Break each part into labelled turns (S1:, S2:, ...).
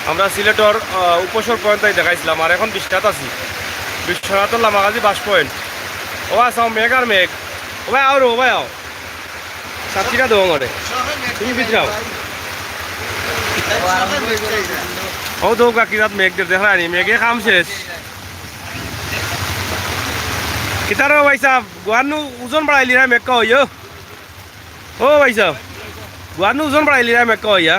S1: আমরা সিলেটর উপসর পয়েন্টটাই দেখাইছিলাম, আর এখন বিশ্বনাথ আছি। বিশ্বনাথর লামাগাজি বাস পয়েন্ট। ও আসাও মেঘ আর মেঘ। ও ভাই আও রে, ও ভাই আও সাতটিটা দেবো ঘরে, তুমি বিচরাও। ও তো কাকি রাত মেঘদের দেখা নি, মেঘে কাম শেষ। কিতার ভাই সাহেব গুয়ানু ওজন বাড়াইলি না মেঘ কইও। ও ভাই সাহেব গুয়ানু ওজন বাড়াইলি না মেঘ কইয়া।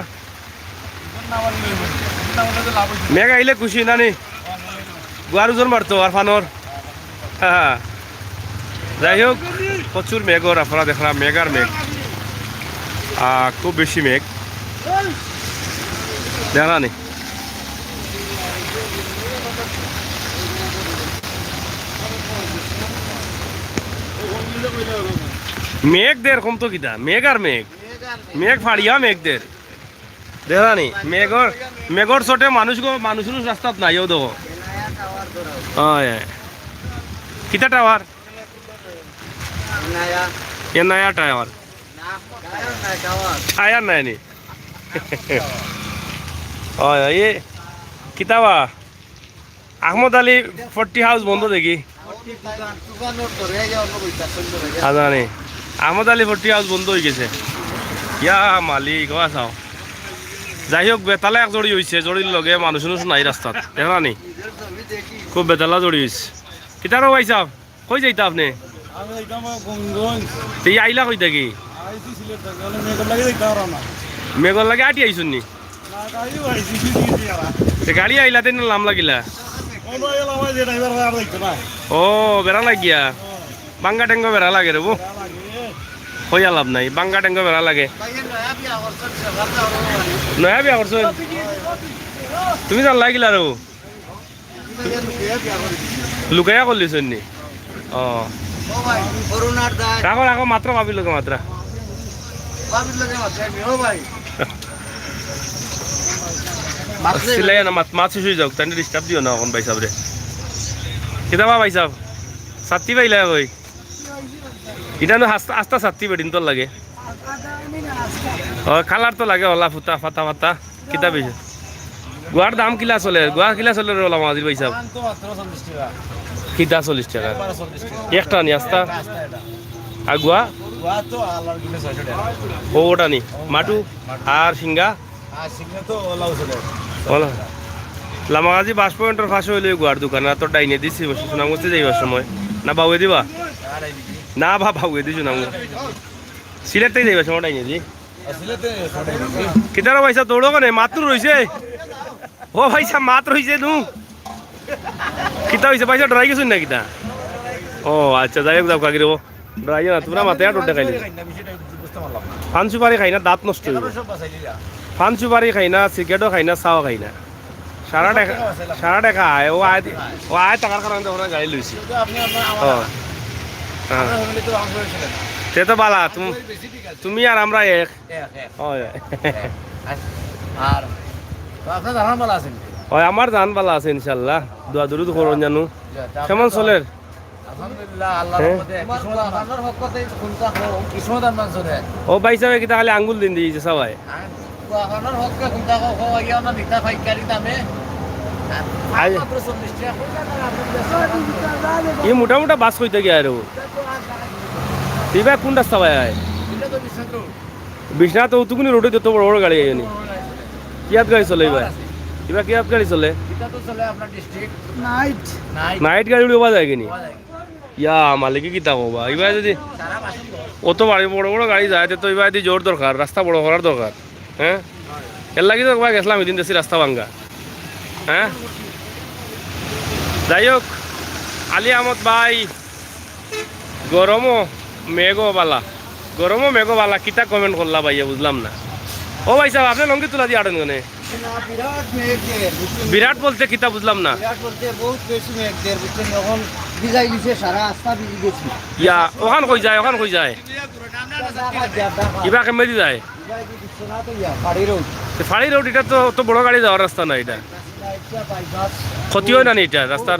S1: মেঘ আইলে খুশি না নি, গুয়ার ওজন বাড়তো আর ফানোর। হ্যাঁ যাই হোক, প্রচুর মেঘর আপনারা দেখলাম, মেঘ আর মেঘ, খুব বেশি মেঘ দেখা নি। মেঘদের কম তো কিতা, মেঘ আর মেঘ, মেঘ ফাড়িয়া মেঘদের দেখা নি। মেঘর চোটে মানুষের রাস্তাত নাই। ও দেখো কিতা টাওয়ার, এ নয়া টাওয়ার টায়ার নাই নি। এ কিতাবা আহমদ আলী 40 হাউস বন্ধ দেখি জানি। আহমদ আলী 40 হাউস বন্ধ হয়ে গেছে। ইয়া মালিক ও চাও। যাই হোক বেতালা এক জড়ি হয়েছে, জড়ির লগে মানুষ নাই রাস্তাত দেখা নি, খুব বেতালা জড়ি হয়েছে। কিতারও ভাই সাহ কই যাইতা আপনি? আইলা কই থাকি? মেঘর লাগে আটি আইসুন নি? গাড়ি আইলা তেন নাম লাগিলা? ও বেড়া লাগিয়া, বাঙ্গা টেঙ্গ বেড়া লাগে রে বো, হইয়া লাভ নাই, বাঙ্গা টেঙ্গ বেড়া লাগে। নয়া বিয়া করছো তুমি? জান লাগিলা রে লুকাইয়া করলিস নি? ও রাখো রাখো, মাত্র ভাবি লোকে মাত্রা সিলাই না মাছ শুই যাও, তাই ডিস্টার্ব দিও না এখন ভাই সাহেব রে। কিতাবা ভাই সাহেব সাত্তি পাইলা কই? এটা নো আস্তা সাত্তি বেদিন তোর লাগে। ও কালার তো লাগে ওলা ফুটা ফাটা ফাটা কিতাব বেশি। গুয়ার দাম কিলা চলে? গুয়া কিলা চলে রে ওলা মাঝির ভাই সাহেব? কিতা 40 টাকা একটা নি আস্তা? আর গুয়া ও ওটা নি মাটু আর সিঙ্গা লামাগাজি বাস পয়েন্টের পাশে হইলে গুয়ার দোকান। আর তোর ডাইনে দিচ্ছি সুনামগঞ্জে যাইবার সময় না বাউয়ে দিবা? না বাউয়ে দিছু না সিলেট থেকে যাইবার সময় ডাইনে দি কিতার পয়সা দৌড়ো কেন? মাত্র রয়েছে। ও ভাইসা মাত্র রয়েছে তু কিতা হয়েছে পয়সা ডরাই গেছুন না কিতা? ও আচ্ছা যাই হোক যাও কাকি রে ডরাই না তোমরা মাথায় টোটে খাইলে। ফান সুপারি খাই না, দাঁত নষ্ট হইব। ফান সুপারি খাই না, সিগারেটও খাই না, চাও খাই না, সারা দেখা আয়। ও আয় টাকার কারণে ওরা গাড়ি লইছি। সে তো বালা তুমি আর আমরা এক। হয় আমার জান বালা আছে ইনশাল্লাহ, দোয়া দরুদ করুন জানু। কেমন চলে? ও ভাই সাহেব কি তাহলে আঙ্গুল দিন দিয়েছে সবাই? ই মোটা মোটা বাস কইতে গিয়ে আর তুই ভাই কোন রাস্তা ভাই? বিশ্বনাথ তো তুকুনি রোডে যত বড় বড় গাড়ি আইনি। কিয়াত গাড়ি চলে ভাই? এবার কিয়াত গাড়ি চলে? নাইট গাড়ি উড়ে যায় কিনি? ইয়া মালিকে কি তা কবা এবার যদি অত বাড়ি বড় বড় গাড়ি যায় তো এবার যদি জোর দরকার, রাস্তা বড় করার দরকার। হ্যাঁ এর লাগি তো ভাই গেছিলাম এদিন দেশি রাস্তা ভাঙ্গা। হ্যাঁ যাই হোক আলী আহমদ ভাই গরমও মেঘও বালা, গরমও মেঘও বালা কিতা কমেন্ট করলা ভাইয়া বুঝলাম না। ও ভাই সাহেব আপনি লঙ্গি তুলা দিয়ে আটেন গনে বিরাট বলতে কিতা বুঝলাম না। ইয়া ওখান কই যায়, ওখান কই যায়? কিবা কেমনি যায়? ফাড়ি রোড এটা তো অত বড় গাড়ি যাওয়ার রাস্তা না, এটা ক্ষতি হয় না এটা রাস্তার?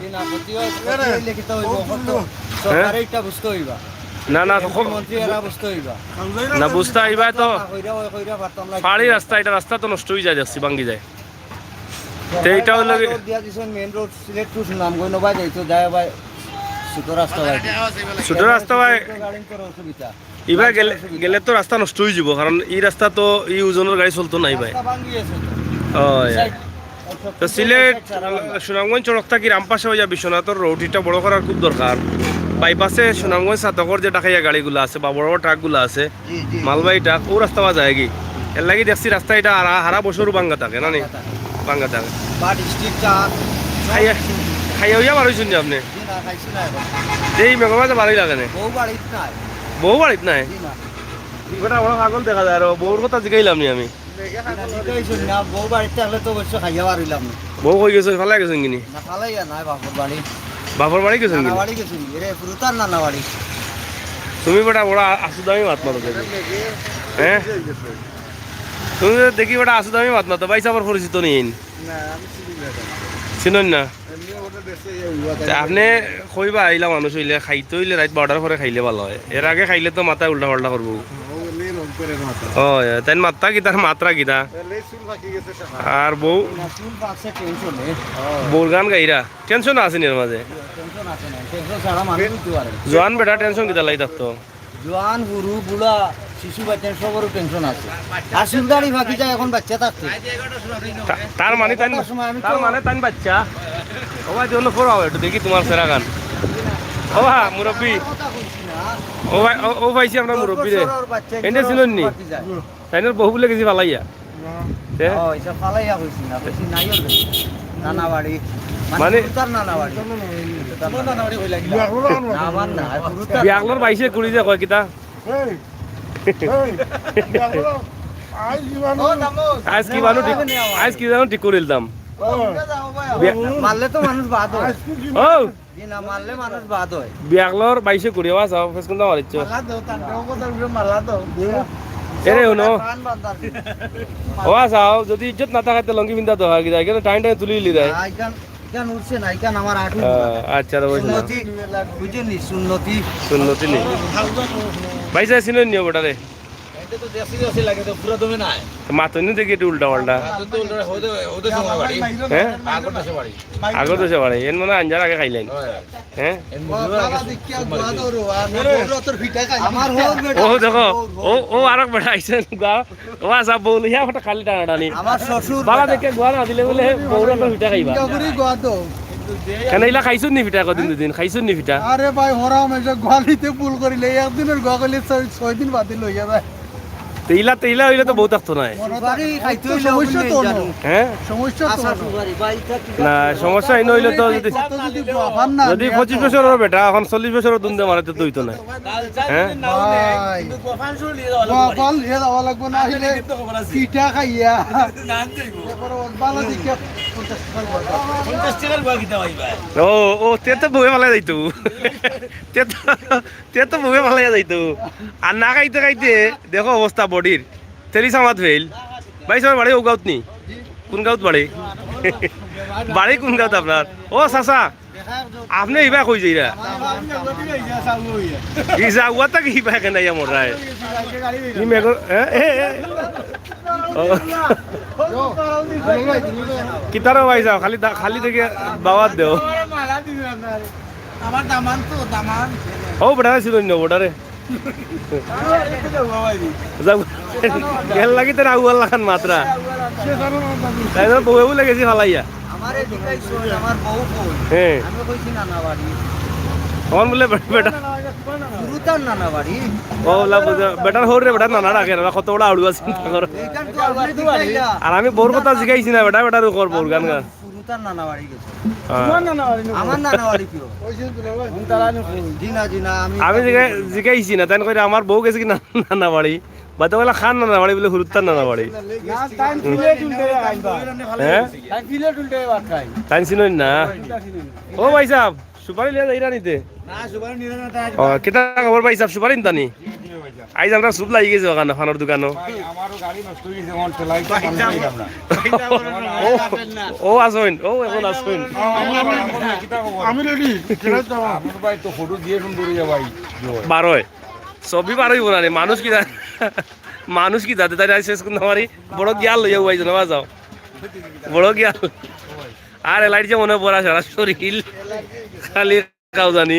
S1: না না না বুঝতে আইবা তো ফাড়ি রাস্তা, এটা রাস্তা তো নষ্ট হয়ে যায়, যাচ্ছি ভাঙ্গি যায়। তো এইটা হলো
S2: দিয়া দিছেন main road select two Sunamganj নবা যাইতো যায় ভাই ছোট রাস্তা ভাই
S1: ছোট রাস্তা ভাই
S2: গাড়ি করে অসুবিধা
S1: এবার গেলে গেলে তো রাস্তা নষ্ট হয়ে যাব কারণ এই রাস্তা তো এই ওজনের গাড়ি চলতো নাই ভাই
S2: রাস্তা ভাঙি আছে
S1: তো সিলেট সুনামগঞ্জ সড়ক থাকি রামপাশে হয়ে যাবে বিশ্বনাথর রোডটা বড় করার খুব দরকার বাইপাসে সুনামগঞ্জ সাতকর যে টাকাইয়া গাড়িগুলো আছে বা বড় বড় ট্রাকগুলো আছে মালবাহী ট্রাক ও রাস্তা পাওয়া যায় কি এর লাগি দেখছি রাস্তা এটা হারা বছরও ভাঙ্গা থাকে না নি ভাঙ্গা থাকে
S2: বা ডিস্ট্রিক্টটা
S1: খাইয়া খাইয়া হইয়া বার হয়েছেন আপনি
S2: না খাইছি না
S1: এই মেঘমাতে ভালোই লাগে না
S2: বউ বাড়িত নাই
S1: বউ বাড়িত নাই
S2: না
S1: গোটা বড় কাগজ দেখা যায় আর বউর কথা জিগাইলাম নি আমি
S2: না বউ বাড়িতে থাকলে তো অবশ্য খাইয়া পারিলাম না
S1: বউ কই গেছে ফালাই গেছেন কিনি
S2: না ফালাইয়া নাই বাপর বাড়ি
S1: বাপর বাড়ি গেছেন
S2: নানা
S1: কিনি
S2: বাড়ি গেছি রে ফুরুতার নানা বাড়ি
S1: তুমি বেটা বড় আসু দামি মাত মাতো দেখি হ্যাঁ তুমি তো দেখি বেটা আসু দামি মাত মাতো বাইসা আবার পরিচিত নিন
S2: না আমি চিনি না
S1: চিনন না
S2: এমনি ওটা দেশে
S1: তা আপনি কইবা আইলা মানুষ হইলে খাইতে হইলে রাত 12টার পরে খাইলে ভালো হয় এর আগে খাইলে তো মাথায় উল্টা পাল্টা করবো ও তাই মাত্রা কি তার মাত্রা কি তা আর বউ
S2: চুল পাচ্ছে টেনশনে
S1: বউর গান গাইরা টেনশন আছে এর মাঝে
S2: টেনশন আছে না টেনশন ছাড়া মানুষ উঠতে পারে
S1: জোয়ান বেটা টেনশন কিতা লাই থাকতো
S2: জোয়ান বুড়ো বুড়া শিশু বাচ্চা সবারও টেনশন আছে আর সুলদারি ফাঁকি যায় এখন বাচ্চা থাকতে
S1: তার মানে তাই তার মানে তাই বাচ্চা ও ভাই জন্য পড়াও একটু দেখি তোমার সেরা গান ও ভাই মুরব্বী ও ভাই ও ভাইছি আপনার মুরব্বী রে এনে ছিলেন নি তাই না বহু বলে গেছি ভালাইয়া
S2: ও এটা ফালাইয়া হইছি না বেশি নাই নানা বাড়ি
S1: মানে
S2: তার নানা বাড়ি নানা বাড়ি হইলা না আমার না
S1: বিয়াগলর বাইশে কুড়ি যে কয় কিতা আজ কি বানু ঠিক আজ কি জানো ঠিক করিল দাম
S2: মারলে তো মানুষ বাদ হয়
S1: ও
S2: না মারলে মানুষ বাদ হয়
S1: বিয়াগলর বাইশে কুড়ি আওয়াজ আও ফেস কোনটা মারিচ্ছ
S2: মারলা তো
S1: এরে হনো ও আসাও যদি ইজ্জত না থাকাতে লঙ্গি বিন্দা তো হয় কি যায় টাইম টাইম তুলি লি দেয়
S2: আইকান কেন উঠছে না আইকান আমার আটু
S1: আচ্ছা রে বুঝলাম
S2: সুন্নতি বুঝেনি সুন্নতি
S1: সুন্নতি নেই বাইশে সিনেন নিও বেটা রে
S2: এটা তো দেশি দেশি লাগে তো পুরো দমে নাই
S1: মাতনি দেখি একটু উল্টা পাল্টা
S2: তো ওদের সময় বাড়ি
S1: হ্যাঁ
S2: আগর দেশে বাড়ি
S1: আগর তো সে বাড়ে এর মানে আঞ্জার আগে খাইলেন হ্যাঁ
S2: আমার হোক
S1: ও দেখো ও আরক বেটা আইছেন গা ও আসা বউল ইয়া ফটা খালি টানা টানি
S2: আমার শ্বশুর
S1: বাবা দেখে গোয়া না দিলে বলে বউরা তো পিঠা খাইবা কেন ইলা খাইছুন নি পিঠা কদিন দুদিন খাইছুন নি পিঠা
S3: আরে ভাই হরাম এসে গোয়ালিতে পুল করিলে একদিনের গোয়া করলে 6 দিন বাতিল হইয়া যায়
S1: তেইলা হইলে তো বউ থাকতো না
S2: বাড়ি খাইতে হইলে
S3: সমস্যা তো
S2: জানো
S1: হ্যাঁ
S3: সমস্যা তো
S2: আশা সুবারি বাড়িটা কি
S1: না সমস্যা এই হইলে তো যদি
S3: যদি গোয়াফান না
S1: যদি 25 বছরের বেটা এখন 40 বছরের দুন্দে মারাতে তো হইতো না হ্যাঁ
S3: ভাই গোয়াফান এ যাওয়া লাগবে না হইলে পিঠা খাইয়া এরপরে বালা দিকে 50 টাকা
S1: ও তে তো বউয়ে ভালো যাইতো তে তো বউয়ে ভালো যাইতো আর না খাইতে খাইতে দেখো অবস্থা বডির তেরি সামাত ফেল ভাই সবাই বাড়ি ও গাঁত নি কোন গাঁত বাড়ি বাড়ি কোন গাঁত আপনার ও চাচা আপনি ইবা কই যাইরা কি যাওয়াটা কি ইবা কেন ইয়া মরাই ই মেগর কিতারো ভাই যাও খালি খালি থেকে দাওয়াত দেও
S3: আমার দামান তো দামান
S1: ও বেটা ছিল নি ওটারে যাও গেল লাগি তোর আউয়াল লাখান মাত্রা তাই তো বউ বলে গেছি ফালাইয়া
S2: আমার এদিকে শোন আমার বউ কই
S1: হ্যাঁ
S2: আমি কইছি নানা বাড়ি
S1: কোন বলে বেটা
S2: গুরুতার নানা বাড়ি
S1: ও লা বেটার হোর রে বেটা না না রাখে না কত বড় আড়ু আছে
S2: এইখান তো আপনি দিবাইলা
S1: আর আমি বোর কথা শিখাইছি না বেটা বেটার কর বোর গান গান
S2: গুরুতার নানা বাড়ি গেছে
S1: হ্যাঁ।
S2: আমার নানা বাড়ি কিও জিনা
S1: আমি জিগাইছি না তাই কই আমার বউ গেছে কি নানা বাড়ি বাদ বলে খান নানা বাড়ি বলে হুরুত্তার নানা বাড়ি হ্যাঁ তাই চিনই না ও ভাই সাহেব সুপারি লিয়া যাইরা নিতে ও কেটা খবর ভাই সাহেব সুপারি নিতানি আইজ আমরা সুপ লাগি গেছে ওখানে খানোর দোকানো ও আসুন ও এখন আসুন
S3: আমি রেডি
S4: ভাই তো ফটো দিয়ে সুন্দর ভাই
S1: বারোয় ছবি বার হইব না রে মানুষ কি যাতে তাই শেষ করতে পারি বড় গিয়াল লইয়া যাও বড় গিয়াল আর এলাইট যে মনে পড়া সারা শরীর খালি খাও জানি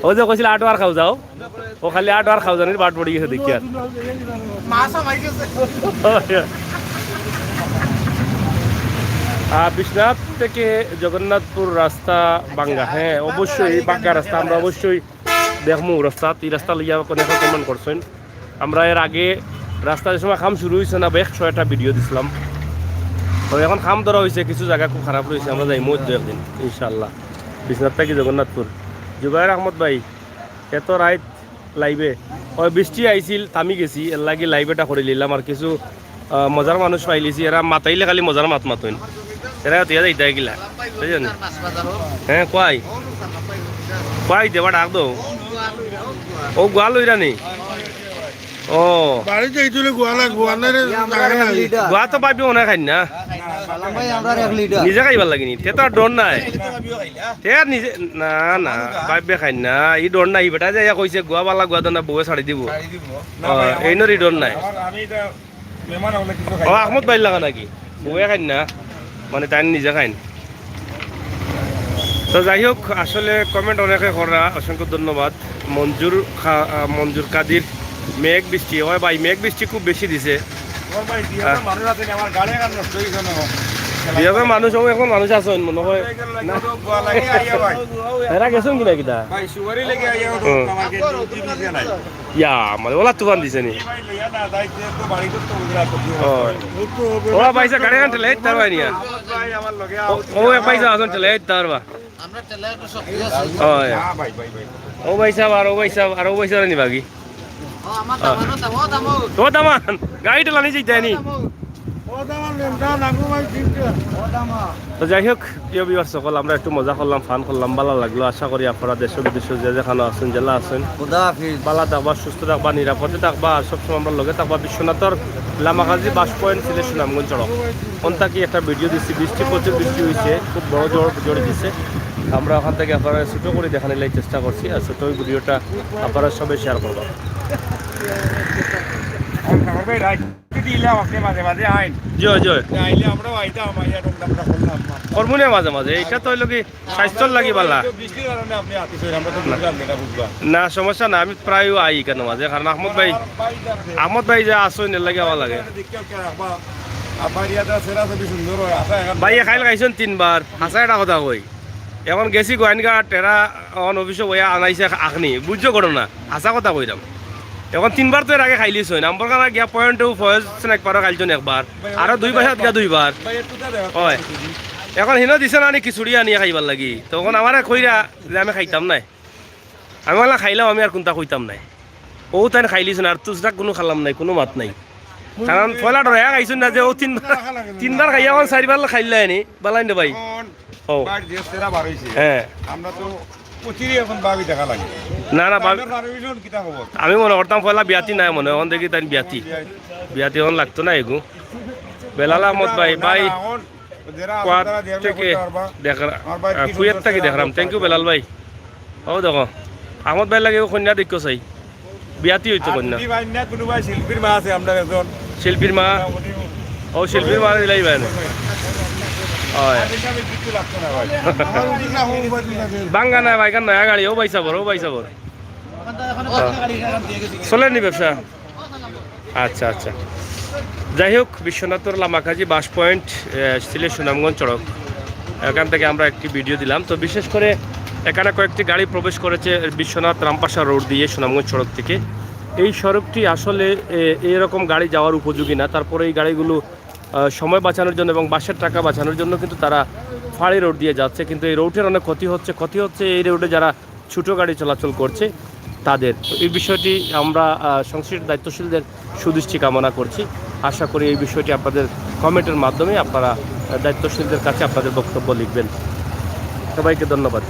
S1: ও যে কইছিল আটো আর খাও যাও ও খালি আটো আর খাও জানি বাট পড়ে গেছে দেখি আর বিশ্বনাথ থেকে জগন্নাথপুর রাস্তা বাঙ্গা, হ্যাঁ অবশ্যই বাঙ্গা রাস্তা, আমরা অবশ্যই দেখবো রাস্তা, এই রাস্তা লইয়া কোনো কমেন্ট করছেন। আমরা এর আগে রাস্তার সময় খাম শুরু হয়েছে না, বেশ 6টা ভিডিও দিছিলাম। তো এখন খাম ধরা হয়েছে, কিছু জায়গা খুব খারাপ রয়েছে, আমরা যাই মধ্যে 2 একদিন ইনশাল্লাহ। বিশ্বনাথ থেকে জগন্নাথপুর। জুবাইর আহমদ ভাই এত রাইত লাইভে ওই বৃষ্টি আইছিল, থামি গেছি, এর লাগি লাইভেটা করে নিলাম। আর কিছু মজার মানুষ পাইলিছি, এরা মাতাইলে খালি মজার মাত মাতইন, এরা তুই যাইতে গিলা বুঝলেন। হ্যাঁ কয় কয় দেবা ডাক দো ও গোয়াল ওইরা নেই। ও
S4: বাড়িতে এইগুলো
S1: গোয়া তো পাইবি মনে খাই না,
S2: ভাই আমরা 1 লিটার
S1: নিজে খাইবার লাগিনি, তে তো আর ডর নাই, তে আর নিজে না না পাইবে খাই না, ই ডর নাই। বেটা যে কইছে গোয়া বালা গোয়া দানা বউয়ে ছাড়ি দিব, এই নরি ডর নাই। ও আহমদ ভাই লাগা নাকি বউয়ে খাই না, মানে তাই নিজে খাইন। তো যাই হোক, আসলে কমেন্ট অনেকে করা, অসংখ্য ধন্যবাদ। মঞ্জুর কাদির মেঘ বৃষ্টি হয় ভাই, মেঘ বৃষ্টি খুব বেশি দিছে। বিহারের মানুষ এখন মানুষ আছেন মনে হয়, এরা গেছেন কিনা কিনা ইয়া মানে ওলা তুফান দিছে নি ওলা পাইসা গাড়ি গান ঠেলে তার ভাই নিয়া ও এক পাইসা আসন ঠেলে তার বা ও পয়সা আর ও পয়সা আর ও পয়সা নি বাকি ও দামান গাড়ি ঠেলানি যাইতানি। তো যাই হোক প্রিয় ভিউয়ার্স সকল, আমরা একটু মজা করলাম, ফান করলাম, ভালো লাগলো। আশা করি আপনারা দেশ বিদেশ যেখানে আছেন, জেলা আছেন, ভালো থাকবা, সুস্থ থাকবা, নিরাপদে থাকবা, আর সবসময় আমরা লগে থাকবা। বিশ্বনাথর লামাকাজি বাস পয়েন্ট ছিল সুনামগঞ্জ সড়ক, ওখান কি একটা ভিডিও দিচ্ছি, বৃষ্টি প্রচুর বৃষ্টি হয়েছে, খুব বড় জোরে দিচ্ছে। আমরা ওখান থেকে আপনারা ছোটো করে দেখানোর চেষ্টা করছি, আর ছোটো ওই ভিডিওটা আপনারা সবাই শেয়ার করবা। মাঝে মাঝে এটা তো স্বাস্থ্যর লাগি বালা না, সমস্যা না, আমি প্রায় আই কেন মাঝে, কারণ আহমদ ভাই যে আসেন এর লাগে আমার লাগে। ভাই খাইল খাইছেন 3বার, হাসা একটা কথা কই, এখন গেছি গোয়াইনঘাট টেরা অন অফিসে বইয়া আনাইছে আখনি, বুঝছো করো না, হাসা কথা কইলাম। এখন 3বার তো এর আগে খাইলিস হয় নাম্বার কারণে গিয়া পয়েন্ট ফয়েজ একবারও খাইলছেন একবার, আরো 2 পয়সা গিয়া 2বার হয়। এখন হিনো দিছে না নি খিচুড়ি আনিয়ে খাইবার লাগি, তখন আমার কইরা যে আমি খাইতাম নাই, আমি বললাম খাইলাম আমি আর কোনটা কইতাম নাই। ও তাই খাইলিস না, আর তুসরা কোনো খালাম নাই, কোনো মাত নাই, কারণ পয়লা ডরা খাইছো না যে ও 3বার খাইয়া 4বার খাইলাই নি বালাই দে ভাই। ও হ্যাঁ না না আমি মনে করতাম পয়লা বিয়াতি নাই মনে, এখন দেখি তাই বিয়াতি এখন লাগতো না এগু। বেলাল আহমদ ভাই ভাই থেকে কুয়েত থেকে দেখলাম, থ্যাংক ইউ বেলাল ভাই। ও দেখো আহমদ ভাই লাগে কন্যা দেখো চাই, বিয়াতি হইতো কন্যা, শিল্পীর মা, ও শিল্পীর মা দিলাই ভাই বাঙ্গা নাই ভাই, নয়া গাড়ি, ও বাইসা বর চলেনি ব্যবসা। আচ্ছা আচ্ছা, যাই হোক, বিশ্বনাথর লামাকাজি বাস পয়েন্ট সিলেট সুনামগঞ্জ সড়ক, এখান থেকে আমরা একটি ভিডিও দিলাম। তো বিশেষ করে এখানে কয়েকটি গাড়ি প্রবেশ করেছে বিশ্বনাথ রামপাশা রোড দিয়ে সুনামগঞ্জ সড়ক থেকে। এই সড়কটি আসলে এরকম গাড়ি যাওয়ার উপযোগী না, তারপরে এই গাড়িগুলো সময় বাঁচানোর জন্য এবং বাসের টাকা বাঁচানোর জন্য কিন্তু তারা ফাড়ি রোড দিয়ে যাচ্ছে, কিন্তু এই রোডের অনেক ক্ষতি হচ্ছে এই রোডে যারা ছোটো গাড়ি চলাচল করছে তাদের। এই বিষয়টি আমরা সংশ্লিষ্ট দায়িত্বশীলদের সুদৃষ্টি কামনা করছি। আশা করি এই বিষয়টি আপনাদের কমেন্টের মাধ্যমে আপনারা দায়িত্বশীলদের কাছে আপনাদের বক্তব্য লিখবেন। সবাইকে ধন্যবাদ।